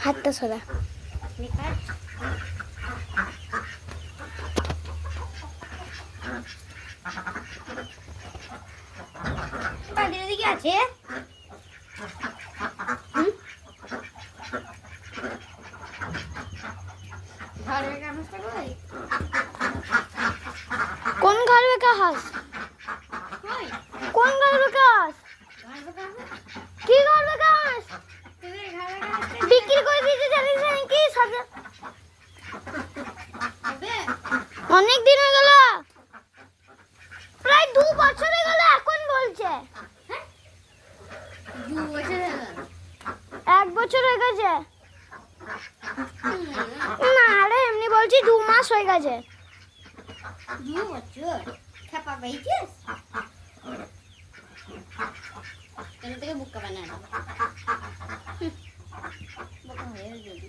হাতটা সরা। দিকে আছে কোন ঘর বেকা হাস? কোন ঘর বেকা হাস? কি ঘর বেকা হাস? বিক্রি করে দিতে জানিস নাকি? অনেক দিন হয়ে গেল, প্রায় 2 বছর হয়ে গেল। এখন বলছে 1 বছর হয়ে গেছে। না রে, এমনি বলছি 2 মাস হয়ে গেছে। 2 বছর খেপা পাইছিস? কেন থেকে বুকা বানানো বুকা হয়ে গেলি।